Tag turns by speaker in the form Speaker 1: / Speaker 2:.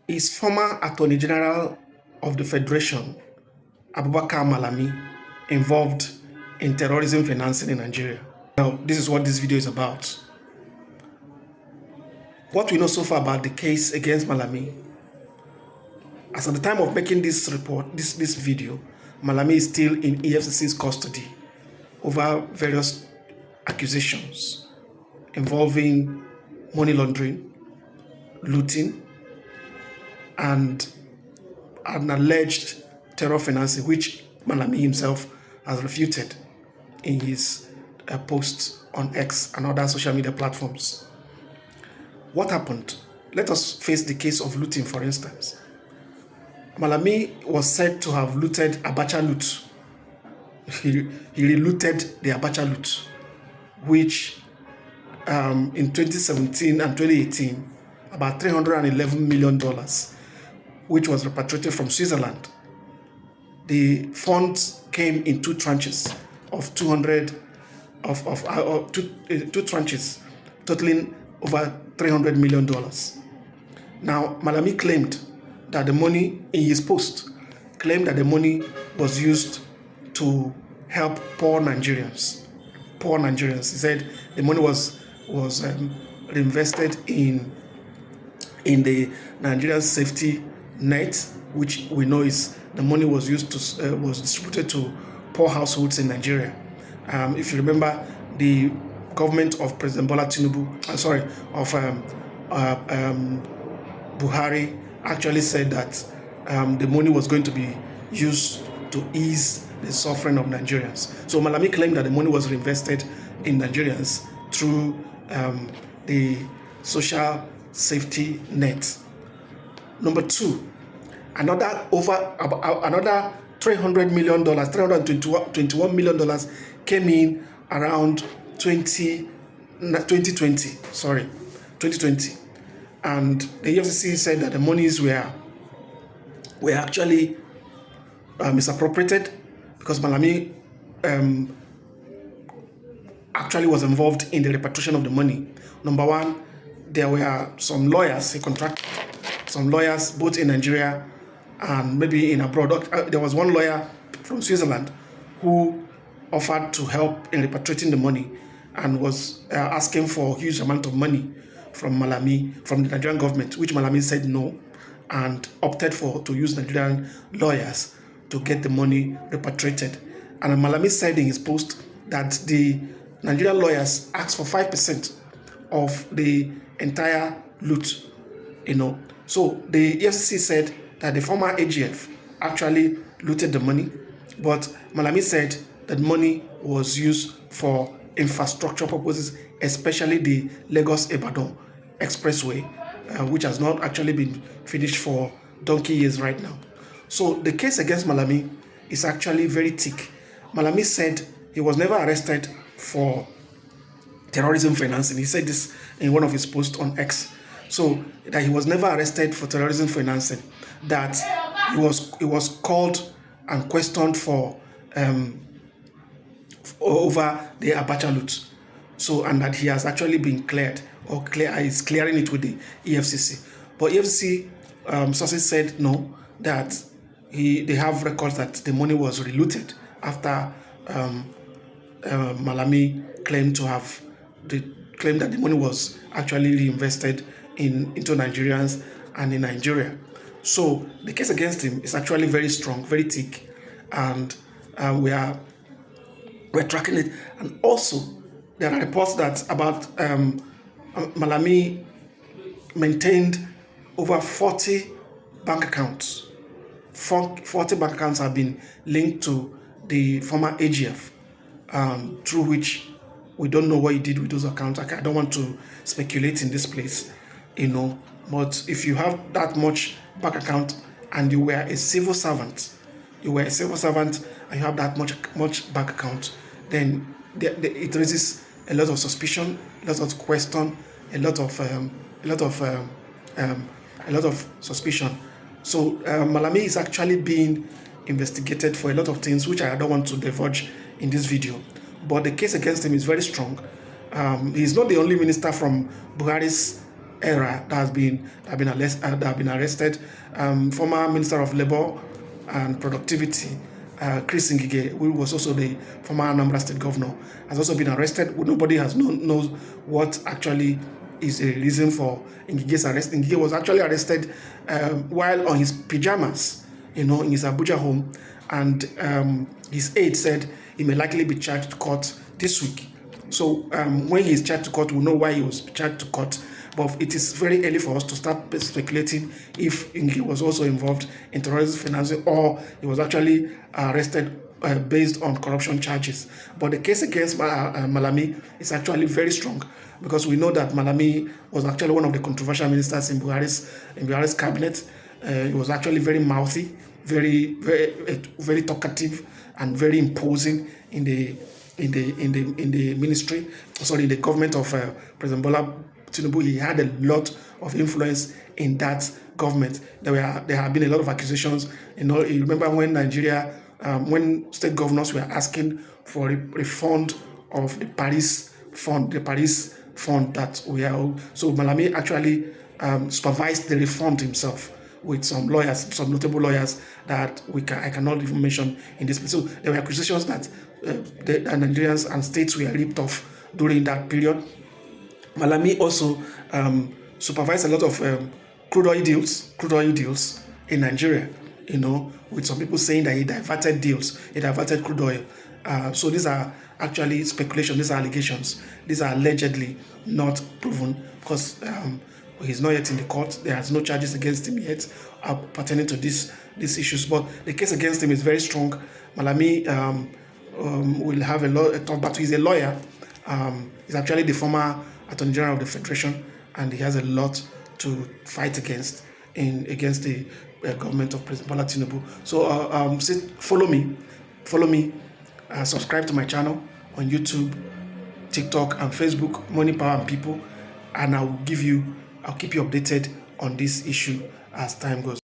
Speaker 1: Is former Attorney General of the Federation, Abubakar Malami, involved in terrorism financing in Nigeria? Now, this is what this video is about. What we know so far about the case against Malami, as at the time of making this report, this video, Malami is still in EFCC's custody over various accusations involving money laundering, looting, and an alleged terror financing, which Malami himself has refuted in his posts on X and other social media platforms. What happened? Let us face the case of looting, for instance. Malami was said to have looted Abacha loot. He looted the Abacha loot, which in 2017 and 2018, about $311 million, which was repatriated from Switzerland. The funds came in two tranches of two tranches, totaling over $300 million. Now, Malami claimed that the money in his post claimed that the money was used to help poor Nigerians. Poor Nigerians. He said the money was reinvested in the Nigerian safety net, which we know is the money was used to was distributed to poor households in Nigeria. If you remember, the government of President Bola Tinubu, Buhari, actually said that the money was going to be used to ease the suffering of Nigerians. So Malami claimed that the money was reinvested in Nigerians through the social safety net. Number two, another $300 million, $321 million came in around 2020. And the EFCC said that the monies were actually misappropriated because Malami actually was involved in the repatriation of the money. Number one, there were some lawyers, he contracted some lawyers both in Nigeria and maybe in abroad. There was one lawyer from Switzerland who offered to help in repatriating the money and was asking for a huge amount of money from Malami, from the Nigerian government, which Malami said no and opted to use Nigerian lawyers to get the money repatriated. And Malami said in his post that the Nigerian lawyers asked for 5% of the entire loot, So the EFCC said that the former AGF actually looted the money, but Malami said that money was used for infrastructure purposes, especially the Lagos-Ibadan expressway, which has not actually been finished for donkey years right now. So the case against Malami is actually very thick. Malami said he was never arrested for terrorism financing. He said this in one of his posts on X. So that he was never arrested for terrorism financing, that he was called and questioned for over the Abacha loot. So, and that he has actually been cleared is clearing it with the EFCC. But EFCC sources said no, that they have records that the money was relooted after Malami claimed that the money was actually reinvested into Nigerians and in Nigeria. So the case against him is actually very strong, very thick, and we're tracking it. And also, there are reports that about Malami maintained over 40 bank accounts. 40 bank accounts have been linked to the former AGF, through which we don't know what he did with those accounts. I don't want to speculate in this place, but if you have that much bank account and you were a civil servant, and you have that much bank account, then it raises a lot of suspicion, a lot of question, a lot of suspicion. So Malami is actually being investigated for a lot of things, which I don't want to divulge in this video. But the case against him is very strong. He's not the only minister from Buhari's era that have been arrested. Former Minister of Labour and Productivity, Chris Ngige, who was also the former Anambra State Governor, has also been arrested. Nobody knows what actually is the reason for Ngige's arrest. Ngige was actually arrested while on his pajamas, in his Abuja home, and his aide said he may likely be charged to court this week. So when he is charged to court, we'll know why he was charged to court. But it is very early for us to start speculating if he was also involved in terrorism financing or he was actually arrested based on corruption charges. But the case against Malami is actually very strong, because we know that Malami was actually one of the controversial ministers in Buhari's cabinet. He was actually very mouthy, very talkative, and very imposing in the ministry. Sorry, in the government of President Bola Tinubu. He had a lot of influence in that government. There have been a lot of accusations. You remember when Nigeria, when state governors were asking for a refund of the Paris fund, that we are. So Malami actually supervised the refund himself with some lawyers, some notable lawyers that I cannot even mention in this place. So there were accusations that the Nigerians and states were ripped off during that period. Malami also supervised a lot of crude oil deals in Nigeria, with some people saying that he diverted crude oil. So these are actually speculation, these are allegations, these are allegedly not proven, because he's not yet in the court. There's no charges against him yet pertaining to these issues. But the case against him is very strong. Malami will have a tough battle. He's a lawyer. He's actually the former Attorney General of the Federation, and he has a lot to fight against the government of President Bola Tinubu. So follow me, subscribe to my channel on YouTube, TikTok, and Facebook, Money, Power, and People, and I'll keep you updated on this issue as time goes.